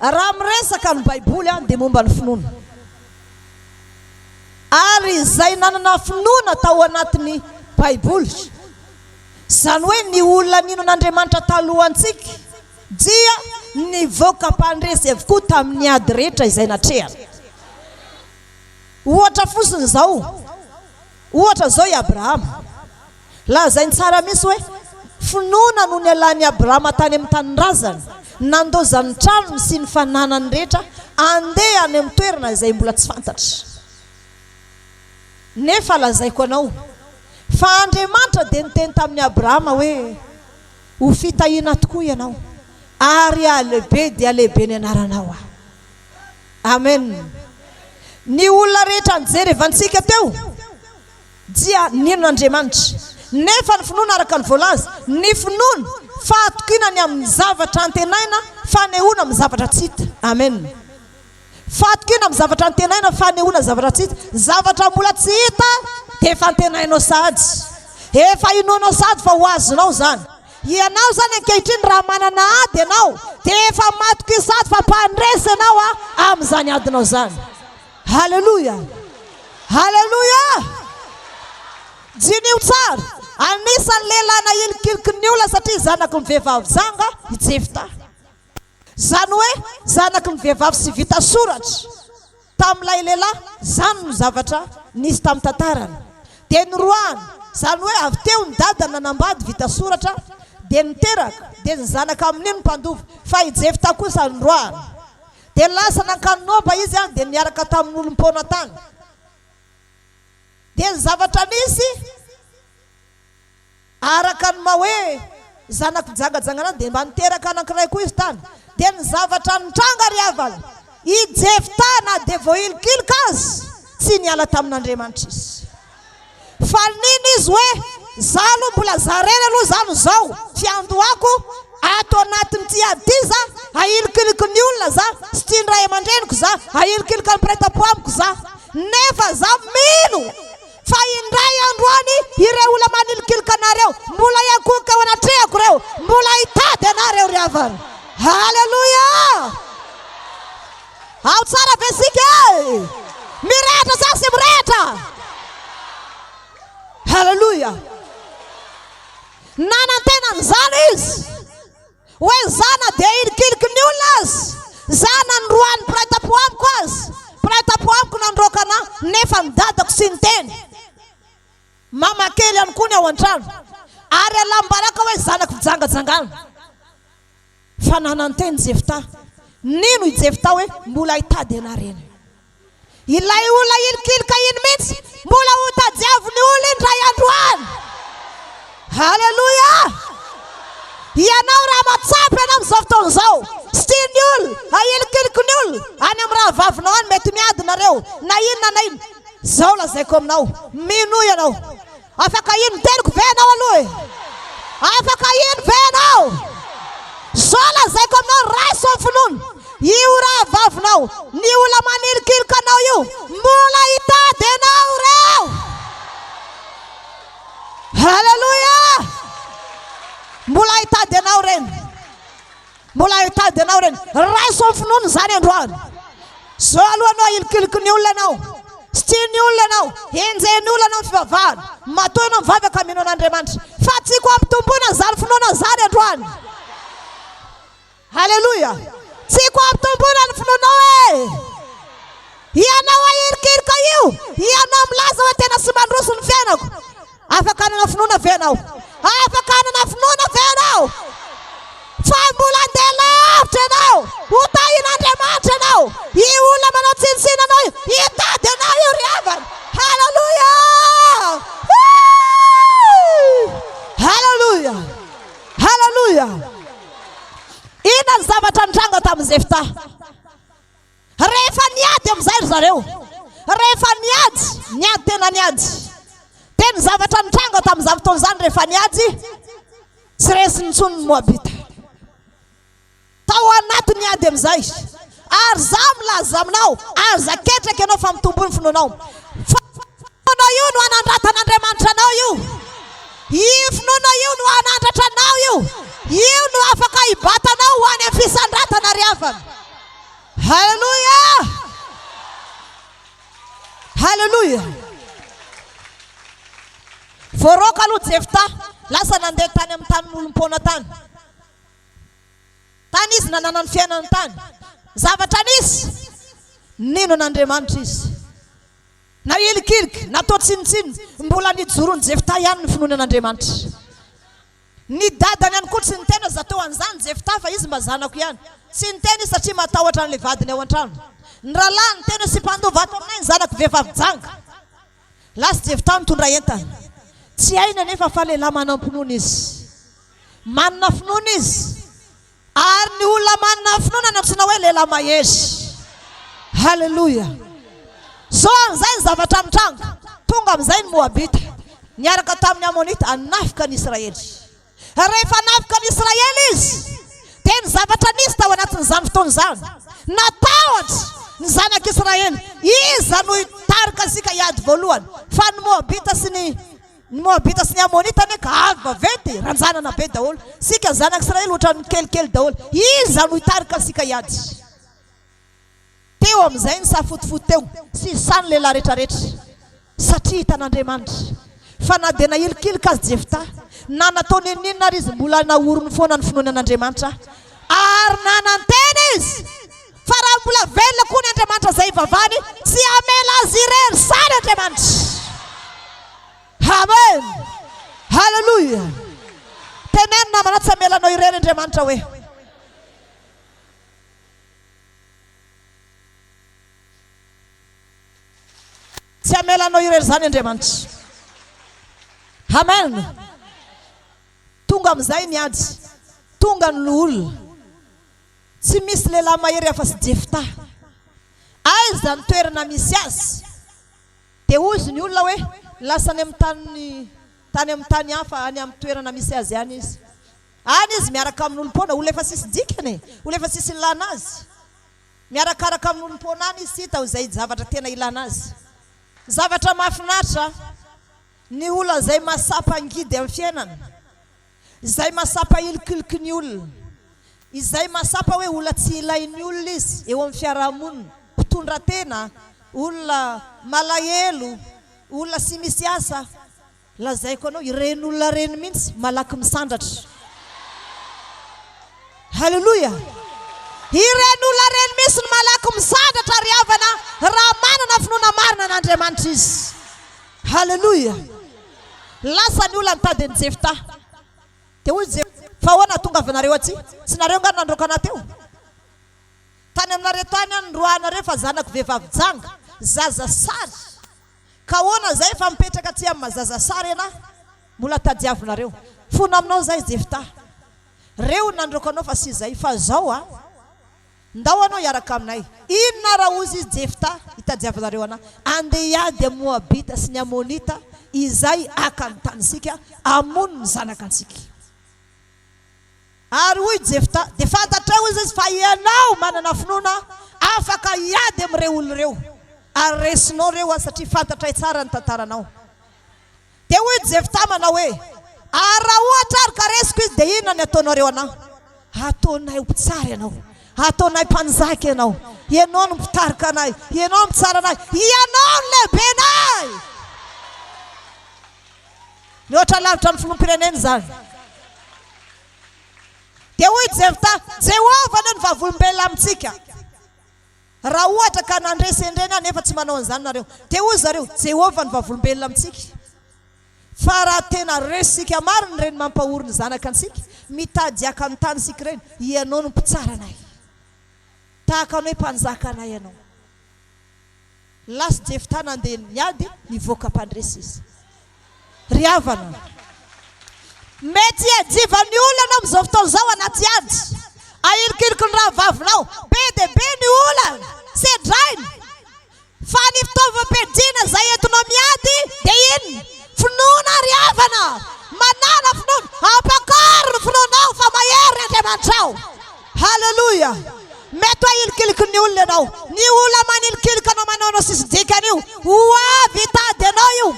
Raha miresaka ny Baiboly dia momba ny finoana. Ary izay nanana finoana tao anatin'ny Baiboly, izany hoe ny olona ninon'Andriamanitra talohantsika dia nivoaka mpandresy avokoa tamin'ny ady rehetra izay natrehany. Ohatra fosiny izao, ohatra zao i Abrahama. Lazainy tsara misy hoe finoana no nialan'i Abrahama tany amin'ny tanin-drazany, nandozany trano sy ny fananany rehetra andeha any amin'ny toerana izay mbola tsy fantatra. Nefa lazaiko anao fa Andriamanitra dia niteny tamin'ny Abrahama hoe ho fitahiana tokoa ianao ary alehibe dia alehibe ny anaranao. Amen. Ny olona rehetra nijery evantsika teo dia ninon'Andriamanitra. Nefa ny finoana araka ny voalaza, ny finoana fahatokinany amin'ny zavatra antenaina fanehoana amin'ny zavatra tsy hita. Amen. Fahatokiana amin'ny zavatra antenaina fanehoana zavatra tsy hita. Zavatra mbola tsy hita dia efa antenainao sady, efa inoanao sady fa ho azonao zany. Ianao zany ankehitriny raha manana ady ianao dia efa matoky sady fa mpandresy ianao amin'izany adinao zany. Haleluya, haleluya. Jinio tsara, anisan'ny lehilahy nahilikiliky ny olona satria zanaky ny vehivavy zanga i Jefta. Zany hoe zanaky ny vehivavy sy vita soratra. Tamin'ilay lehilahy zany no zavatra nisy tamin'ny tantarany. Dia noroahany, zany hoe avy teo ny dadany nanambady vita soratra dia niteraka, dia ny zanaka amin'iny mpandovy, fa i Jefta kosa noroahany. Dia lasa nankanoba izy dia niaraka tamin'olo mpona tany. Dia ny zavatra nisy araka ny hoe zanaky jangajangana dia mba niteraka anankiray koa izy tany. Dia ny zavatra nitranga riavana, i Jefta na dia voahilikilika azy tsy niala tamin'Andriamanitra izy. Fa niny izy hoe zalo mbola zarena aloha zalo zao fiandohako ato anatin'ity adiza ahilikiliky ny olona za sy tia ny ray aman-dreniko za ahilikilika ny mpiray-tampo-amiko za. Nefa za mino fa indray androany ireo olona manilikilika anareo mbola iakoka ao anatrehako reo, mbola hitady anareo riavana. Haleluya. Ao tsara besika mirehatra sa sy mirehatra. Haleluya. Nanantenany zany izy hoe zana dia ahilikiliky ny olona azy, zana noroany mpiray-tampo-amiko azy, mpiray-tampo-amiko nandroaka ana nefa ny dadako sy ny teny. Mama kely ihany koa ny ao an-trano ary alambaraka hoe zanaky fijangajangana. Fa nananteny Jefta. Nino i Jefta hoe mbola hitady anareny. Ilay olona hilikilika iny mihitsy mbola ho tadiaviny olona indray androany. Haleluya. Ianao raha matsapy ianao amin'izao fotoana izao, sy tiany olona ahilikiliky ny olona any amin'ny raha vavinao any mety miady nareo na inona na inona. Zao lazaiko aminao, mino ianao. Afaka ino teniko venao aloha e, afaka ino venao. Zao lazaiko aminao raiso amin'ny finoana. Io raha vavinao, ny olona manilikilika anao io mbola hitady anao reo. Haleluya. Mbola hitady anao reny, mbola hitady anao reny. Raiso amin'ny finoana zany androany. Zao aloha anao ahilikiliky ny olona anao, sy tiany olona anao, enjeny olona anao fivavahana, matoa anao mivavaka minoan'Andriamanitra. Fa tsiko ampitomboina zany finoana zany androany. Haleluya. Tsiko ampitomboina ny finoanao e. Ianao ahilikilika io, ianao milaza hoe tena sy mandroso ny fiainako. Afaka anana finoana venao, afaka anana finoana venao. Fa mbola andeha lavitra anao, ho tahin'Andriamanitra anao. I olona manao tsinitsina anao io, hitady anao io riavana. Haleluya. Haleluya. Haleluya. Ina ny zavatra nitranga tamin'i Jefta. Rehefa niady amin'izay zareo, rehefa niady tena niady. Dia ny zavatra nitranga tamin'izany fotoana izany rehefa niady, tsy resy nitsony ny Moabita. Tao anaty niady amin'izay. Ary za milaza aminao, ary za ketraka ianao fa mitombony finoanao. Fa finoana io no anandratan'Andriamanitra anao io. Io finoana io no anandratra anao io. Io no afaka hibatanao ho any riavana. Haleluya. Haleluya. Voroka aloha Jefta lasa nandeha tany amin'ny tanin'olom-pona tany. Tany izy nanana ny fiainany tany. Zavatra nisy nino n'Andriamanitra izy. Na ilikiliky natao tsinitsiny mbola nijorony Jefta ihany ny finoanan'Andriamanitra. Ny dadany ihany koa tsy nitena zatao an'izany Jefta fa izy mba zanako ihany. Tsy niteny satria matahotra an'ilay vadiny ao an-trano. Ny rahalahy ny tena sy mpandova ato aminay ny zanako vehivavy janga. Lasa Jefta mitondra entana. Tsy haina nefa fa lehilahy manam-pinoana izy. Manana finoana izy. Ary ny olona manana finoana no antsoina hoe lehilahy mahery. Haleluya. So an'izay ny zavatra amin'ny-tranga. Tonga amin'izay ny Moabita. Niaraka tamin'ny Amonita hanafika ny Israely. Rehefa hanafika ny Israely izy, dia ny zavatra nisy tao anatin'izany fotoana izany. Natahotra ny zanak'Israely. Iza no hitarika asika hiady voalohany. Fa ny Moabita sy ny Amonita ne ka avy vaventy ranjanana be daholo. Sika zanak'Israely ohatran'ny kelikely daholo. Iza no hitarika asika hiady. Teo amin'izay ny safotifoty teo sy sany lehilahy rehetrarehetra satria hitan'Andriamanitra. Fa na dia nahilikilika azy Jefta, na natao ninona ary izy mbola nahorony foana ny finoanan'Andriamanitra. Ary nanantena izy. Fa raha mbola velona koa ny Andriamanitra izay ivavany, tsy hamela azy irery sany Andriamanitra. Amen. Haleluya. Teneno namana tsy hamelanao irery Andriamanitra hoe. Tsy hamelanao irery zany Andriamanitra. Amen. Tonga amin'izay niady. Tonga ny olona. Tsy misy lehilahy mahery hafa sy Jefta. Aiza ny toerana misy azy. Dia ozy ny olona hoe lasa any amin'ny tany hafa any amin'ny toerana misy azy any izy. Any izy miaraka amin'ny olom-pona, olona efa sisy dikany, olona efa sisy ilana azy. Miarakaraka amin'ny olom-pona any izy hita ho izay zavatra tena ilana azy. Zavatra mahafinaritra ny olona izay masapa angidy amin'ny fiainana. Izay masapa ilikiliky ny olona. Izay masapa hoe olona tsy ilain'ny olona izy eo amin'ny fiarahamonina. Mpitondra tena, olona malahelo, olona sy misy asa. Lazaiko anao ireny olona reny mihitsy malaky misandratra. Haleluya. Ireny olona reny mihitsy ny malaky misandratra ry havana raha manana finoana marina n'Andriamanitra izy. Haleluya. Lasa ny olona mitady ny Jefta. Dia hoy Jefta, fa hoana tonga avy nareo aty? Tsy nareo nga nandroka teo. Tany aminareo tany any roanareo fa zanako vehivavy janga, zaza sary. Ka hoana zay fa mipetraka aty amin'ny mazaza sary iana? Mbola tadiavinareo. Fona aminao zay Jefta. Reo nandroka anao fa sy zay fa zao ndao anao hiaraka aminay. Inona raha ozy izy Jefta hitadiavinareo ana? Andeha hiady amin'ny Moabita sy ny Amonita izay aka ny tanisika amono ny zanakansika. Ary hoy Jefta, dia fantatrao izy fa ianao manana finoana afaka hiady amin'ireo olona reo. Ary resinao reo satria fantatray tsara ny tantaranao. Dia hoy Jefta manao hoe, raha ohatra ary ka resiko izy dia inona ny ataonareo ana? Ataonay ho mpitsara ianao. Ataonay mpanjaka ianao. Ianao no mpitarika anay. Ianao no mpitsara anay. Ianao no lehibenay. Ny ohatra lavitra ny filoham-pirenena zany. Dia hoy Jefta, Jehovah ny vavolombelona amintsika. Raha ohatra ka nandresy endrena nefa tsy manao an'izany nareo. Dia hoy zareo, Jehovah ny vavolombelona amintsika. Fa raha tena resika mariny reny mampahory ny zanakansika, mitady aka ny tanisika reny, ianao no mpitsara anay. Tahaka anao mpanjaka anay ianao. Lasa Jefta nandeha niady nivoaka mpandresy izy. Ry havana. Mety hiadivan'ny olona anao amin'izao fotoana izao anaty ady. Ahilikiliky ny rahavavinao. Be dia be ny olana. Sedrainy. Fa ny fitaovam-piadiana izay entinao miady dia inona? Finoana ry havana. Manana finoana. Ampakary ny finoanao fa mahery Andriamanitra ao. Haleluya. Mety ahilikiliky ny olona ianao. Ny olona manilikiliky anao manao sisy dikany io. Ho avy hitady anao io.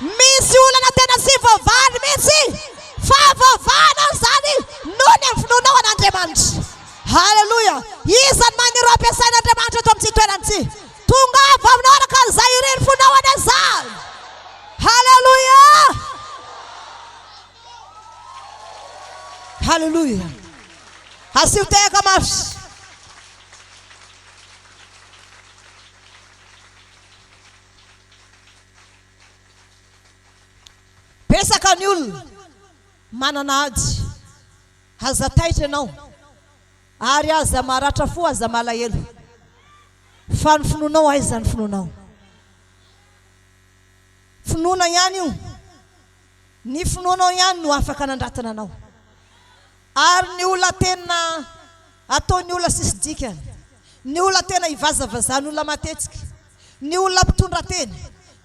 Misy olana tena sy vavany mihitsy. Fa vavana zany noho ny finoanao an'Andriamanitra. Haleluya. Haleluya. Izany maniry ampiasain'Andriamanitra eto amin'ity toerana ity. Tongava aminao araka an'izay ireny finoana izany. Haleluya. Haleluya. Asio teka mafy. Pesaka ny olona manana ady, aza taitra ianao ary aza maratra fo, aza malahelo, fa ny finoanao aiza ny finoanao. Finoana ihany io, ny finoanao ihany no afaka nandratina anao. Ary ny olona tena ataony olona sisy dikany, ny olona tena ivazavazany olona matetika, ny olona mpitondra teny,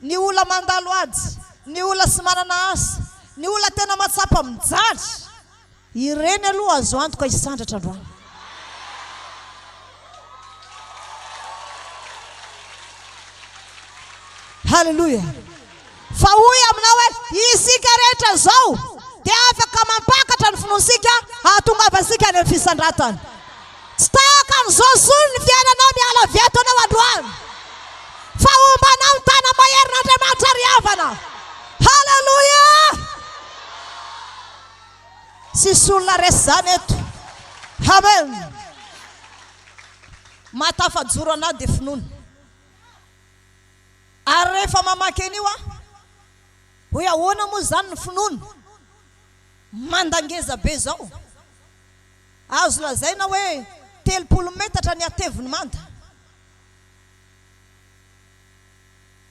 ny olona mandalo ady, ny olona sy manana asa, ny olona tena matsapa mijaly, ireny aloha azo antoka isandratra androany. Haleluya. Fa hoy aminao hoe isika rehetra zao dia afaka mampakatra ny finoansika ahatongavasika any amin'ny fisandratany. Tsy tahaka an'izao solo ny fiainanao miala avy eto anao androany, fa ombanao ny tana maherin'Andriamanitra ry havana. Haleluya. Sisy olona resy zany eto. Amen. Matafajoro anahy dia finoana. Ary rehefa mamaky an'io hoe ahoana moa zany ny finoana mandangeza be zao, azo lazaina hoe 30 metatra ny ateviny manda.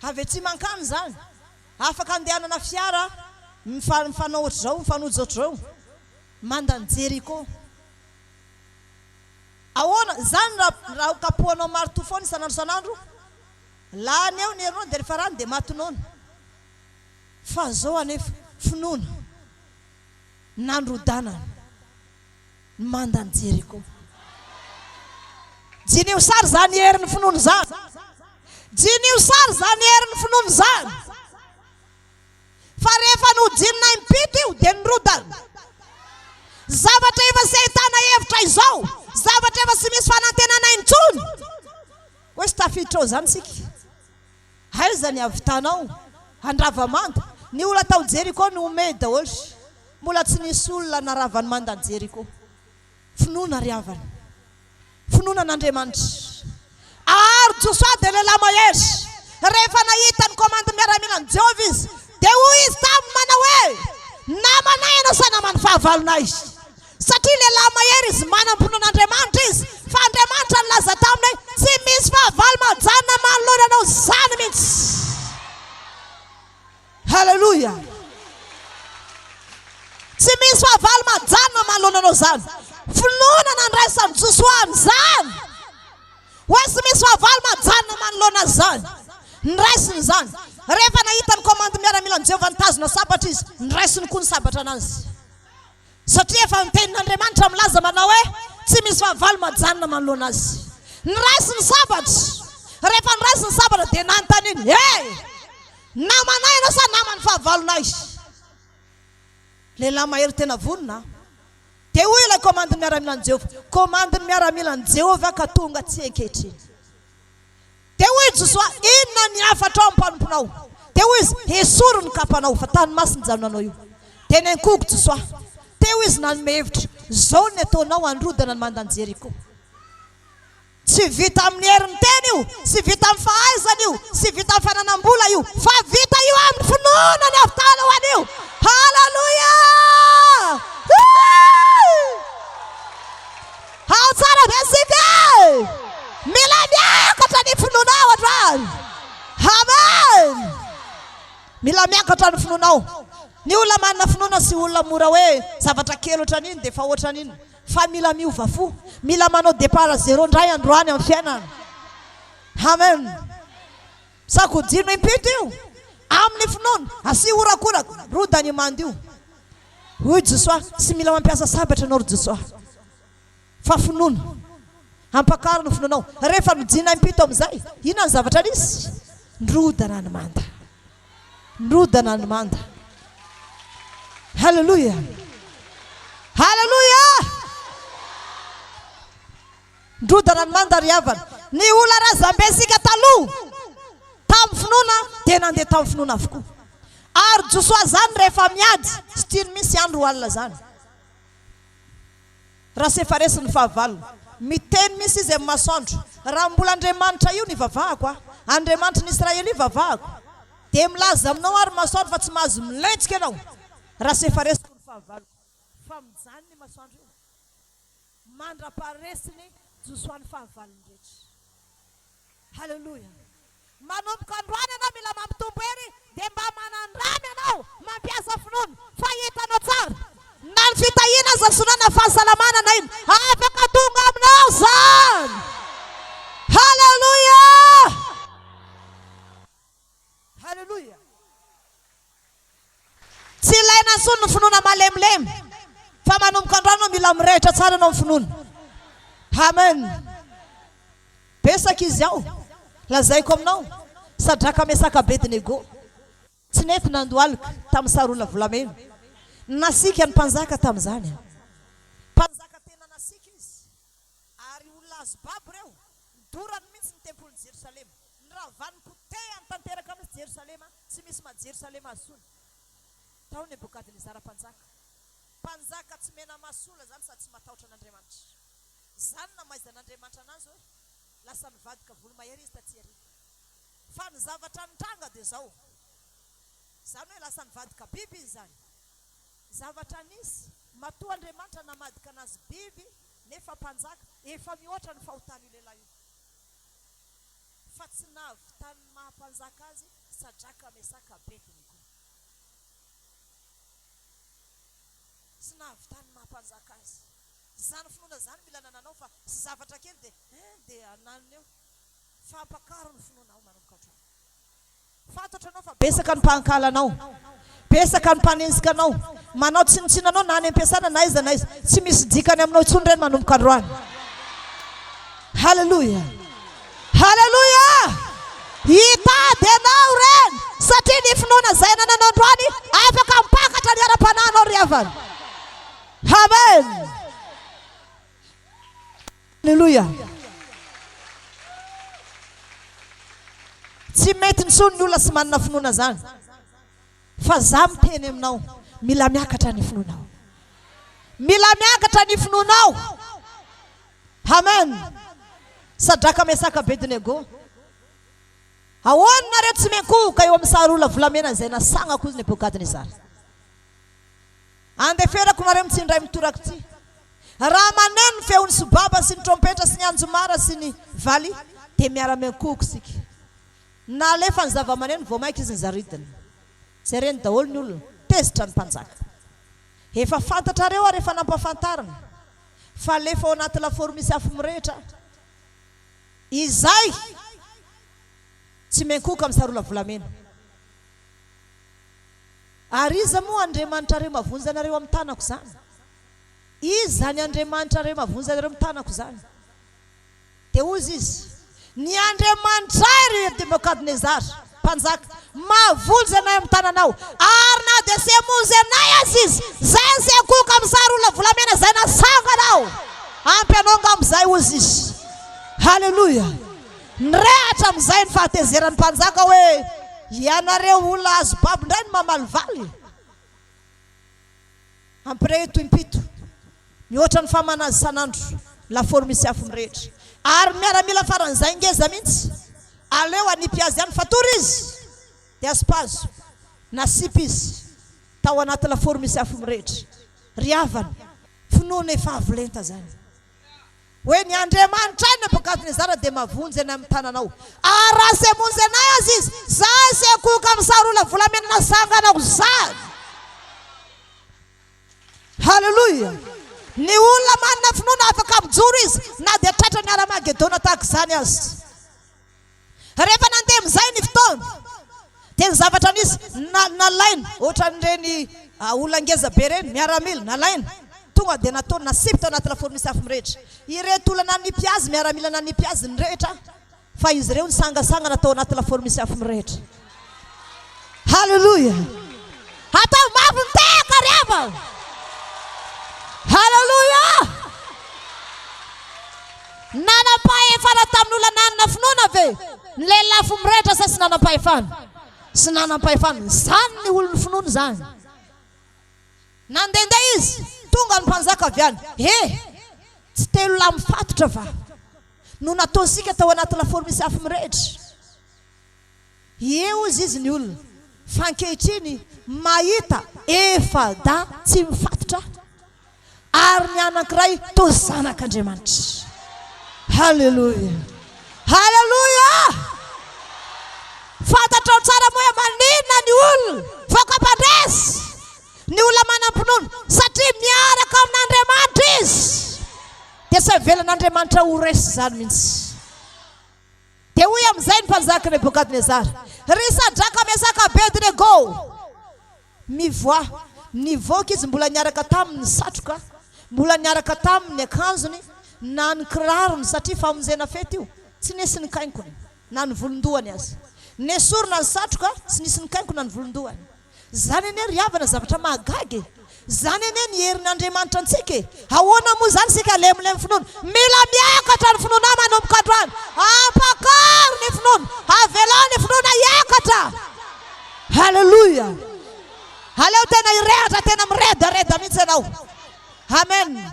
Avy etsy mankany zany, afaka andehanana fiara mifanao ohatr'izao, mifanojo ohatr'izao, manda ny Jeriko. Ahoana zany raha kapohanao marito foana isan'andro isan'andro, lany eo ny herinao dia rehefa rano dia matinona. Fa zao anefa finoana nandrodanana manda ny Jeriko. Jinio sary zany herin'ny finoana zany. Jinio sary zany herin'ny finoana zany. Fa rehefa nodinina impito io dia nirodana. Zavatra efa sy ahitana hevitra izao, zavatra efa sy misy fanantenana intsony. Hoe sy tafiditra ao zany sika. Aiza ny avitanao andravamanda. Ny olona tao Jeriko no ome daholo, mbola tsy nisy olona naravany manda ny Jeriko. Finoana ry havana, finoana n'Andriamanitra. Ary Josoa dia lehilahy mahery, rehefa nahita ny komanda miara-milan'i Jehovah izy, dia hoy izy taminy manao hoe namanay ianao sa namany fahavalonay. Satria lehilahy mahery izy, manam-pinoan'Andriamanitra izy, fa Andriamanitra nilaza taminy hoe tsy misy fahavalo majanona manoloana anao zany mihitsy. Haleluya. Tsy misy fahavalo majanona manoloana anao zany. Finoana nandraisany Josoa zany hoe tsy misy fahavalo majanona manoloana zany. Niraisiny zany. Rehefa nahita ny komanda miara-milan'i Jehovah nitazona sabatra izy, niraisiny koa ny sabatra anazy. Satria efa ny tenin'Andriamanitra milaza manao hoe tsy misy fahavalo majanona manoloana azy. Niraisiny sabatra. Rehefa niraisiny sabatra dia nanontany iny, hey, namanay ianao sa namany fahavalonay? Lehilahy mahery tena vonona. Dia hoy ilay komanda miara-milan'i Jehovah, komanda miara-milan'i Jehovah ka tonga tsy ankehitriny. Dia hoy Josoa, inona ny afatra ao ampanomponao? Dia hoy izy, esory ny kapanao, fa tany masiny janonanao io. Dia nenkogo Josoa. Dia hoy izy nanome hevitra, zao ny ataonao androdana ny manda ny Jeriko. Tsy vita amin'ny herin'ny teny io, tsy vita amin'ny fahaizana io, tsy vita amin'ny fananam-bola io, fa vita io amin'ny finoana ny avitanao an'io. Haleluya. Ao tsara besika, mila miakatra ny finoanao androany. Amen. Mila miakatra ny finoanao. Ny olona manana finoana sy olona mora hoe zavatra kely ohatran'iny dia fa ohatran'iny. Fa mila miova fo, mila manao départ zéro ndray androany amin'ny fiainana. Amen. Sakodino impito io amin'ny finoana, asi orakorako rodany manda io. Hoy Josoa, sy mila mampiasa sabatra anao ry Josoa, fa finoana ampakarina finoanao. Rehefa nodina impito amin'izay, inona ny zavatra nisy? Nrodana ny manda, nrodana ny manda. Haleluya. Haleluya. ndrodana ny mandariavana ny ola razambesika taloha tamin'ny finoana dia nandeha tamin'ny finoana avokoa ary josoa zany rehefa miady sy tiany misy andro alina zany raha sefaresi ny fahavalo miteny misy izy amin'ny masoandro raha mbola Andriamanitra io ny vavahako Andriamanitra ny Israely io vavahako dia milaza aminao ary masoandro fa tsy mahazo miletsika ianao raha sefaresiko ny fahavalo fa mijany ny masoandro io mandra-paharesiny josoan'ny fahavalony rehetra. Halleluja. Manomboka androany ianao mila mampitombo hery dia mba manandramy ianao mampiasa finoana fa hitanao tsara na ny fitahiana aza sonana fahasalamana na iny afaka tonga aminao zany. Halleluja. Halleluja. Tsy ilaina ntsony ny finoana malemilemy fa manomboka androany ianao mila mirehitra tsara ianao ny finoana. Amen. Pesaka izy ao lazaiko aminao Sadraka Mesaka Abednego tsy nety nandoalika tamin'ny sarola volamena nasika ny mpanjaka tamin'izany mpanjaka tena nasika izy ary olona azo babo reo dorany mihitsy ny tempoly Jerusalema niravany potehany tanteraka amin'izy Jerusalema tsy misy Jerusalema azony tao Nebukadnezara mpanjaka tsy mena masola zany sady tsy matahotra an'Andriamanitra zany namaizan'Andriamanitra anazy hoe lasa nivadika volomahery izy taty ariva fa ny zavatra nitranga dia zao zany hoe lasa nivadika biby izy zany zavatra nisy matoa Andriamanitra namadika anazy biby nefa mpanjaka efa mihoatra ny fahotany io lehilahy io fa tsy navitany mahampanjaka azy Sadraka Mesaka Abednego tsy navitany mahampanjaka azy zany finoana zany mila nananao fa sy zavatra kely dia ananiny eo fampakaro ny finoanao manomboka androany fantatra anao fa besaka ny mpankalanao besaka ny mpanenjika anao manao tsinotsinanao na any ampiasana na iza tsy misy dikany aminao intsony reny manomboka androany. Halleluja. Halleluja. Hitady anao reny satria ny finoana zay nananao androany afaka mipakatra ny ara-panahinao ry havana. Amen. Halleluja. Tsy mety ntsony ny olona sy manana finoana zany fa za miteny aminao mila miakatra ny finoanao mila miakatra ny finoanao. Amen. Sadraka Mesaka Abednego ahoana nareo tsy menkoka eo amin'ny sarola volamena zay nasagnako izy Nebukadnezara andeferako nareo mitsindray mitoraka ty raha maneno ny feon'ny sobaba sy ny trompetra sy ny anjomara sy ny valy dia miara-miankoko sika nalefa ny zava-maneno vao maika izy ny zaridiny zay reny daholo ny olona tezitra ny mpanjaka efa fantatra reo ary efa nampafantarana fa lefa ao anaty lafaoro misy afo mirehitra izay tsy menkoka amin'ny sarola volamena ary iza moa Andriamanitra reo mavonjy anareo amin'ny tanako zany izy zany Andriamanitra reo mavonjy anareo amin'ny tanako zany dia ozy izy ny Andriamanitra ry Nebukadnezara mpanjaka mavonjy anay amin'ny tananao ary na dia semonjy anay azy izy zay sekoka amin'ny sarola volamena zay nasanganao ampy anao ngam'izay ozy izy. Halleluja. Nirehatra amin'izay ny fahatezeran'ny mpanjaka hoe ianareo olona azo babo indray ny mamalivaly ampireto impito mihoatra ny famanazy sanandro lafaoro misy afo mirehitra ary miaramila faran'izay ngeza mihitsy aleo anipy azy ihany fa tory izy dia asipazo nasipy izy tao anaty lafaoro misy afo mirehitra ry havana finoana efa avolenta zany hoe ny Andriamanitra ny Nebukadnezara dia mavonjy any amin'ny tananao ary raha semonjy anay azy izy za sekoka amin'ny sarola volamena nasanganao zany. Halleluja. Ny olona manana finoana afaka mijoro izy na dia tratra ny ara-magedona tahaka izany azy rehefa nandeha amin'izay ny fotoana dia ny zavatra nisy nalaina ohatran'ireny olona ngeza be reny miaramila nalaina tonga dia natao nasipy tao anaty lafaoro misy afo mirehitra ireto olana nipy azy miaramila nanipy azy ny rehitra fa izy ireo nisangasangana tao anaty lafaoro misy afo mirehitra. Halleluja. Atao mavo nteka ry havana. Halleluja. Nanam-pahefana tamin'olona nanana finoana ve? Le lafo mirehitra sa sy nanam-pahefana. Sy nanam-pahefana. Zany ny olona finoana zany. Nandehandeha izy, tonga ny mpanjaka avy any. Tsy telo lahy mifatotra va? No nataonsika tao anaty lafaoro misy afo mirehitra. Eo izy ny olona. Fa ankehitriny mahita efa da tsy mifatotra. Ary ny anankiray toa zanak'Andriamanitra. Halleluja. Halleluja. Fantatrao tsara moa maninona ny olona voaka-Adresse. Ny olona manam-pinoana satria miaraka amin'Andriamanitra izy. Dia sy velan'Andriamanitra ho resy zany mihitsy. Dia hoy amin'izay ny mpanjaka Nebukadnezara. Ry Sadraka, Mesaka, Abednego. Nivoaka izy mbola niaraka tamin'ny satroka, mbola niaraka tamin'ny akanjony, na ny kirarony satria famonjena fety io. Tsy nisy ny kainkony, na ny volondohany azy. Nesorona ny satroka, tsy nisy ny kainkony na ny volondohany. Zany ene ry havana zavatra mahagagy. Zany ene ny herin'Andriamanitra antsika. Ahoana moa zany sika lemilemy finoana. Mila miakatra ny finoana manomboka androany. Ampakaro ny finoana. Avelao ny finoana iakatra. Halleluja. Aleo tena irehatra, tena miredareda mihitsy ianao. Amen.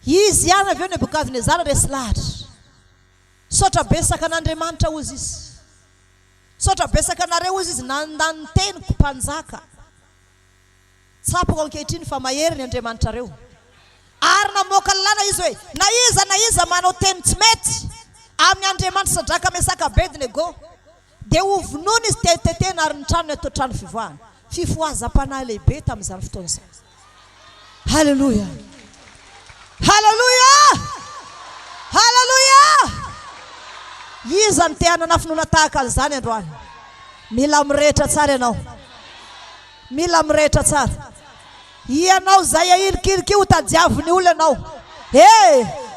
Izy ihany avy eo Nebukadnezara resy lahatra. Sotra besaka an'Andriamanitra ozy izy. Sotra besaka anareo ozy izy nandany teniko mpanjaka. Tsapako ankehitriny fa mahery ny Andriamanitra reo. Ary namoaka lalàna izy hoe na iza manao teny tsy mety amin'ny Andriamanitra Sadraka, Mesaka, Abednego. Dia ho vonoina izy tetetena ary ny tranony atao trano fivoahana. Fifohazam-panahy lehibe tamin'izany fotoana izany. Halleluja. Halleluja. Halleluja. Iza ny te hanana finoana tahaka an'izany androany. Mila mirehitra tsara ianao. Mila mirehitra tsara. Ianao zay ahirikiriky io tadiaviny olona ianao.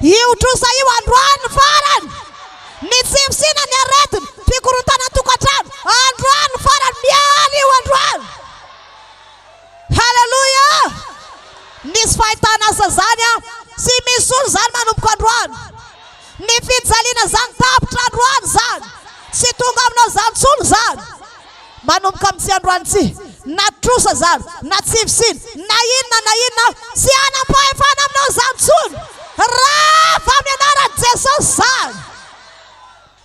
Io trosa io androany farany. Ny tsimsina ny aretiny. Fikorontana tokantrano. Androany farany mialy io androany. Halleluja. Nisy fahitana asa zany sy misy olo zany manomboka androany. Ny fijaliana zany tapitra androany zany. Sy tonga aminao zany tsolo zany. Manomboka amin'tsy androany tsy. Na trosa zany, na tsifisina, na inona, sy anam-pahefana aminao zany tsolo. Rafa amin'ny anaran'i Jesosy zany.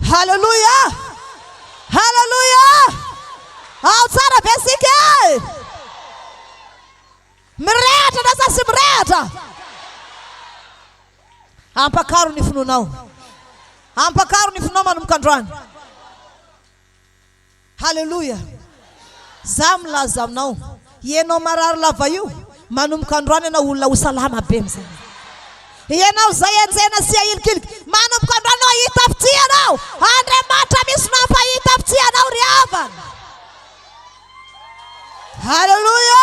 Halleluja. Halleluja. Ao tsara be sika. Mirehatra na sa sy mirehatra. Ampakaro ny finoanao. Ampakaro ny finoanao manomboka androany. Halleluja. Za milaza aminao. Ianao marary lava io. Manomboka androany ianao olona ho salama be mizany. Ianao zay enjena sy ahilikiliko. Manomboka androany ianao hita fitsi ianao. Andriamanitra misy mampahita fitsi ianao ry havana. Halleluja.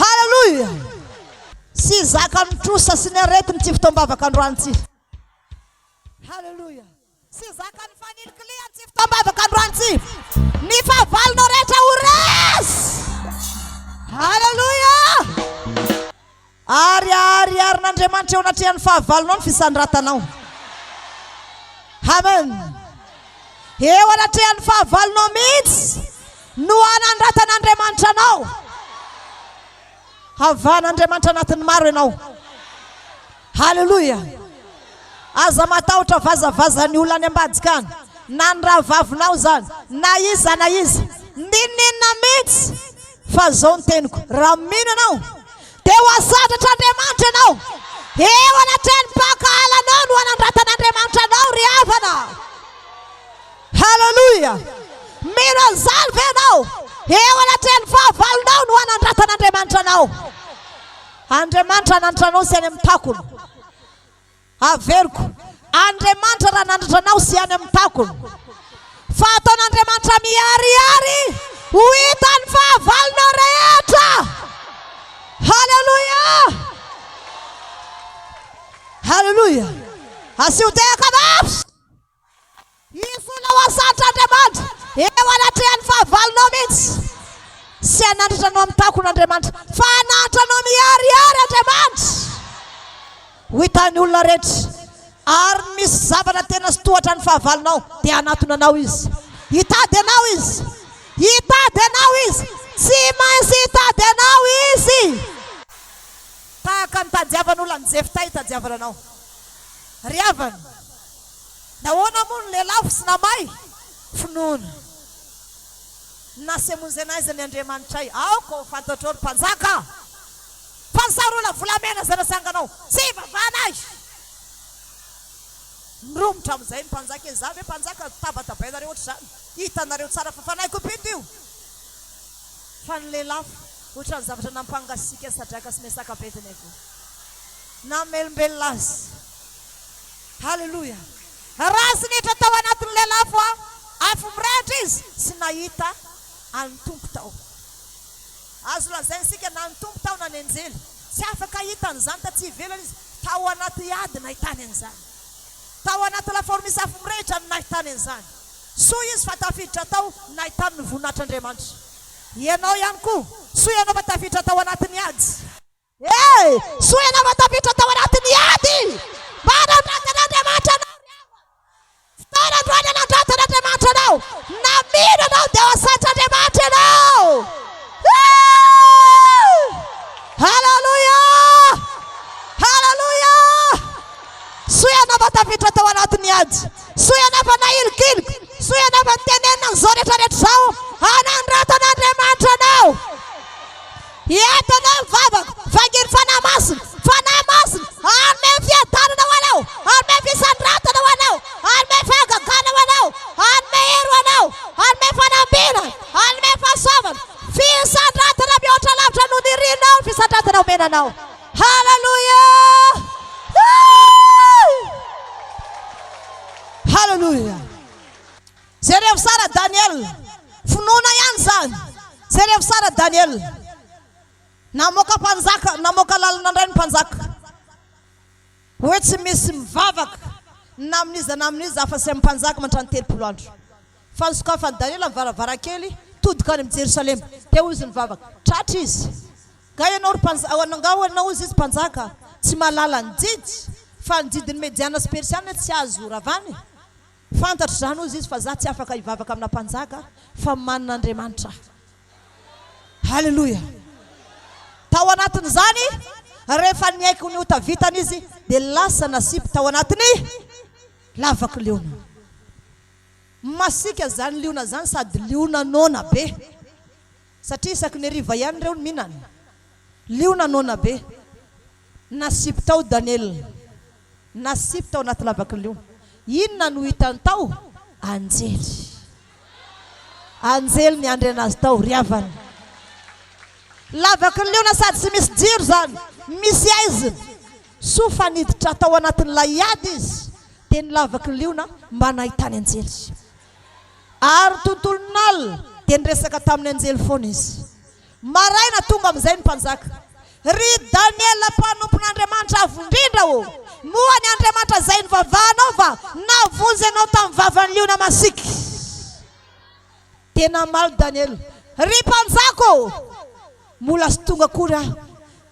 Halleluja. Sy zaka mitrosa sy ny aretiny tsy fotoam-bavaka androany tsy. Halleluja. Sy zaka ny fanilikilia tsy fotoam-bavaka androany tsy. Ny fahavalonao rehetra ho resy. Halleluja. Ariarin'Andriamanitra eo anatrehan'ny fahavalonao ny fisandratanao. Amen. Eo anatrehan'ny fahavalonao mihitsy no anandratan'Andriamanitra anao. Havan'Andriamanitra anatin'ny maro ianao. Halleluja. Aza matahotra vazavazany olona any ambadikany. Na ny rahavavinao zany. Na iza. Ninina mihitsy. Fa zao ny teniko. Raha mino anao. Dia ho asatratra Andriamanitra ianao. Eo anatrehan'ny mpakahalanao no anandratan'Andriamanitra anao ry havana. Halleluja. Mino an'izany ve ianao. Eo anatrehan'ny fahavalonao no anandratan'Andriamanitra anao. Andriamanitra anandratra anao sy any amin'ny takony. Averiko. Andriamanitra raha nandratra anao sy any amin'ny takony. Fa ataon'Andriamanitra miarihary ho hitany fahavalonao rehetra. Halleluja. Halleluja. Asioteka mafy. Iso na ho asatra Andriamanitra. Eo anatrehan'ny fahavalonao mihitsy. Sy anandratra anao amin'ny takon'Andriamanitra. Fa anandratra anao miarihary Andriamanitra. ho hitany olona rehetra ary misy zavatra tena sy tohatra ny fahavalonao dia anatonanao izy. Hitady anao izy, hitady anao izy, tsy maintsy hitady anao izy. Tahaka ny tadiavan'olona ny jefta tadiavana anao. Ry havana, nahoana moa ny lelafo sy namay? Finoana. Nasemonzana izy ny Andriamanitra ay. Aoko fantatro ny mpanjaka. Fansarola volamena zana sanganao. Tsy vavana azy. Miromotra amin'izay ny mpanjaka izany hoe mpanjaka tabatabainareo ohatra zany. Hitanareo tsara fa fanahy kopito io. Fa ny lelafo ohatra ny zavatra nampangasika sadraka sy mesaka betiny eko. Namelombelona azy. Halleluja. Raha sy niditra tao anatin'ny lelafo afo mirehitra izy sy nahita antompo tao. Azo lazainy sika na antompo tao na ny anjely. Tsy afaka hitany zany ta tsy ivelany izy. Tao anaty ady nahitany an'izany. Tao anaty lafaoro misy afo mirehitra nahitany an'izany. Soa izy fa tafiditra tao nahitany ny voninatr'Andriamanitra. Ianao ihany koa, soa ianao fa tafiditra tao anatin'ny ady. Soa ianao fa tafiditra tao anatin'ny ady. Manandrantan'Andriamanitra anao. Fitarandrany anandrantan'Andriamanitra anao. Namino anao dia asantr'Andriamanitra anao. Halleluja! Halleluja! Soa ianao fa tafiditra tao anatin'ny ady. Soa ianao fa nahilikiliko. Soa ianao fa nitenenina an'izao rehetrarehetra izao. Anandrantan'Andriamanitra anao. Eto anao vavaka, vangiry fanahy masina, fanahy masina. Anome fiadanana ho anao, anome fisandratana ho anao, anome fahagagana ho anao, anome hery ho anao, anome fanambina, anome fahasoavana, fisandratana mihoatra lavitra noho ny ririnao, fisandratana omenanao. Halleluja! Halleluja! Zay revo sara Daniel, finoana ihany zany. Zay revo sara Daniel. Namoaka mpanjaka, namoaka lalana indray ny mpanjaka. Hoe tsy misy mivavaka na amin'iza na amin'iza afa sy mpanjaka mantrany 30 andro. Fa nisokafany Daniel amin'ny varavarakely todika any amin'ny Jerusalema. Teo izy nivavaka. Tratra izy. Nga ianao anao izy mpanjaka tsy mahalala ny jidy. Fa ny jidiny Mediana sy Persiana tsy azo ravany. Fantatra zany izy fa za tsy afaka hivavaka amina mpanjaka fa manana Andriamanitra. Halleluja. Tao anatin'izany rehefa niaiky ny ota vitany izy dia lasa nasipy tao anatiny lavaka liona. Masika zany liona zany sady liona nona be. Satria isaky ny hariva ihany reo ny mihinana. Liona nona be. Nasipy tao Daniel. Nasipy tao anaty lavaka liona. Inona no hitany tao? Anjely. Anjely ny andre anazy tao riavana. Lavaka ny liona sady sy misy jiro zany. Misy aiziny. So faniditra tao anatin'ilay ady izy. Dia ny lavaka ny liona mba nahitany anjely. Ary tontolon'alina dia niresaka tamin'ny anjely foana izy. Maraina tonga amin'izay ny mpanjaka. Ry Daniel mpanompon'Andriamanitra avondrindra o. Moa ny Andriamanitra zay nivavahanao va navonjy anao tamin'ny vavan'ny liona masiky. Tena maly Daniel. Ry mpanjaka o. Mbola sy tonga akory aho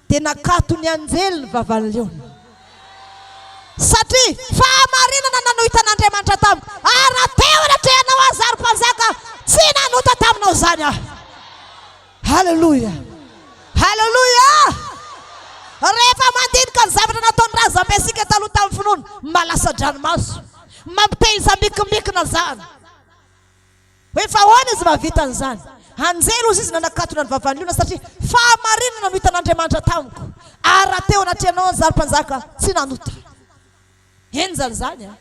dia nakato ny anjely ny vavan'ny liona. Satria fahamarinana nanohita n'Andriamanitra tamiko. Ara-teo anatrehanao azy ary mpanjaka tsy nanota taminao zany aho. Halleluja. Halleluja. Rehefa mandinika ny zavatra nataony raza Ampasika taloha tamin'ny finoana malasa-dranomaso. Mampiteza mikimikina zany. Hoe fa hoana izy mahavita an'izany. Anjely ozy izy nanakatona ny vavan'ny liona satria fahamarinana no hitan'Andriamanitra tamiko. Ara-teo anatrehanao azy ary mpanjaka tsy nanota. Eny zany a.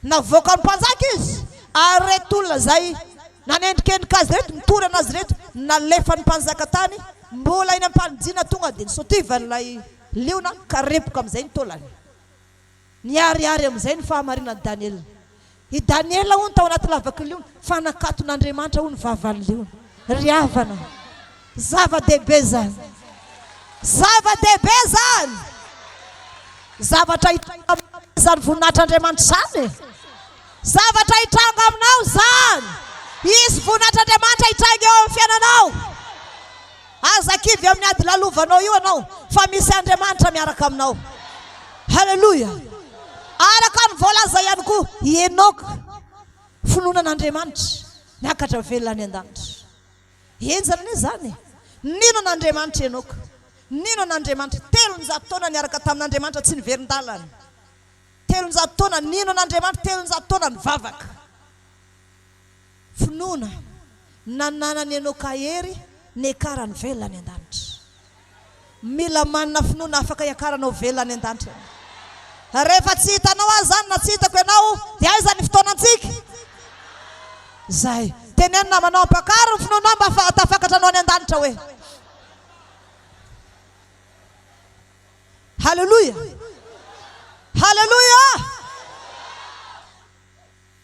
Navoaka ny mpanjaka izy. Ary reto olona zay nanendrikendrika azy reto, nitory anazy reto, nalefa ny mpanjaka tany. Mbola iny ampanijina tonga dia nisotivan'ilay liona ka repoka amin'izay ny taolany. Niariary amin'izay ny fahamarinan'i Daniel. I Daniel hono tao anaty lavaka liona fa nakaton'Andriamanitra hono vavan'ny liona. Riavana. Zava-dehibe zany. Zava-dehibe zany. Zavatra hitranga aminao zany voninatr'Andriamanitra zany. Zavatra hitranga aminao zany. Izy voninatr'Andriamanitra hitranga eo amin'ny fiainanao. Aza kivy amin'ny ady lalovanao io anao fa misy Andriamanitra miaraka aminao. Haleluya. Araka ny voalaza ihany koa Enoka finoanan'Andriamanitra niakatra velona ny an-danitra. Enjana ne zany. Nino an'Andriamanitra Enoka? Nino an'Andriamanitra? 300 taona niaraka tamin'Andriamanitra tsy niverin-dalana. 300 taona nino an'Andriamanitra? 300 taona nivavaka. Finoana nananany Enoka hery niakarany velona ny an-danitra. Mila manana finoana afaka hiakaranao velona ny an-danitra. Rehefa tsy hitanao azy zany na tsy hitako ianao dia aiza ny fotoanantsika? Zay tenenina manao ampakaro ny finoana mba tafakatra anao any an-danitra hoe. Haleluya. Haleluya.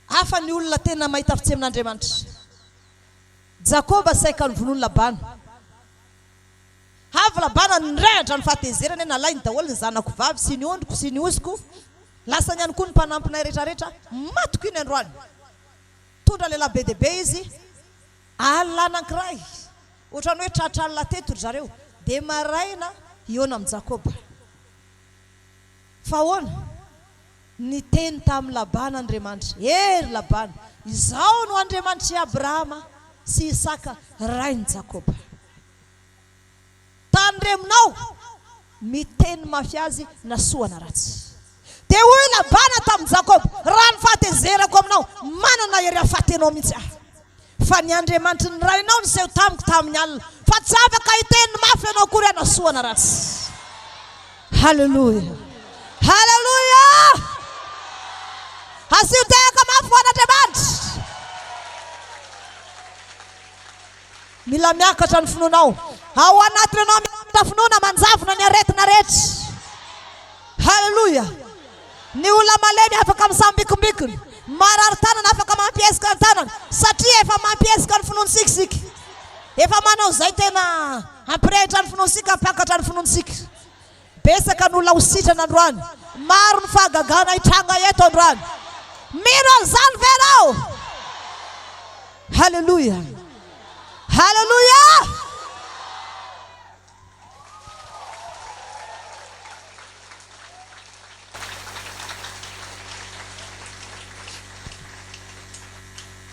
Hafa ny olona tena mahita fitsy amin'Andriamanitra. Jakoba saika ny vonono Labana. Avy Labana nirehatra ny fahatezerany nalainy daholo ny zanako vavy sy ny ondriko sy ny osiko. Lasa ny ihany koa ny mpanampinay rehetrarehetra matoko iny androany. Tondra lehilahy be dehibe izy alina anankiray. Ohatrany hoe tratralina teto ry zareo. Dia maraina iona amin'ny Jakoba. Fa ahoana? Ny teny tamin'ny Labana Andriamanitra. Ery Labana, izao no Andriamanitra i Abrahama sy Isaka rainy Jakoba. Tandreminao miteny mafy azy na soana ratsy. Dia hoy Labana tamin'ny Jakoba, raha ny fahatezerako aminao manana hery ahafatenao mihitsy aho. Fa ny Andriamanitra ny rainao ny seho tamiko tamin'ny alina. Fa tsy afaka hiteny mafy ianao akory ana soana ratsy. Haleluya. Haleluya. Asio teka mafy ho an'Andriamanitra. Mila miakatra ny finoanao. Ao anatiny ianao miakatra finoana manjavona ny aretina rehetra. Haleluya. Ny olona malemy afaka misambikimbikiny. Marary tanana afaka mampiesika ny tanana. Satria efa mampiesika ny finoansika. Efa manao zay tena ampirehitra ny finoansika, ampakatra ny finoansika. Besaka ny olona ho sitrana androany. Maro ny fahagagana hitranga eto androany. Mino an'izany venao. Haleluya. Haleluya.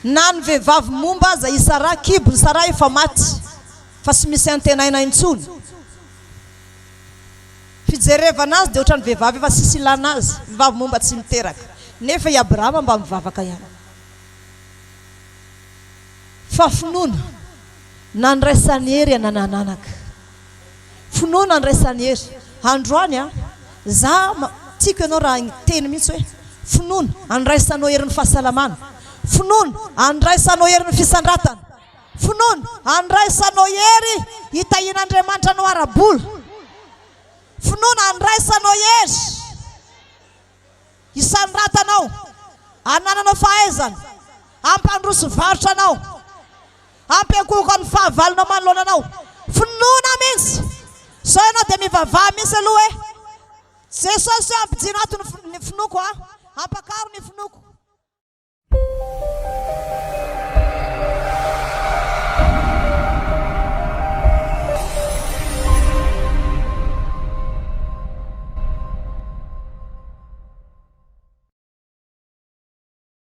Na ny vehivavy momba aza Isara kibo ny Sara efa maty fa sy misy antenaina intsony. Fijerevana azy dia ohatrany vehivavy efa sisy ilana azy. Vehivavy momba tsy miteraka. Nefa i Abrahama mba mivavaka ihany. Fa finoana na niraisany hery ananananaka. Finoana niraisany hery. Androany za tiako ianao raha teny mihitsy hoe finoana andraisanao hery ny fahasalamana. Finoana andraisanao hery ny fisandratana. Finoana andraisanao hery hitahin'Andriamanitra anao ara-bola. Finoana andraisanao hery hisandratanao, anananao fahaizana, ampandroso varotra anao, ampiakoka ny fahavalonao manoloana anao. Finoana mihitsy. So ianao dia mivavaha mihitsy aloha hoe Jesosy ampijino ato ny finoko, ampakaro ny finoko.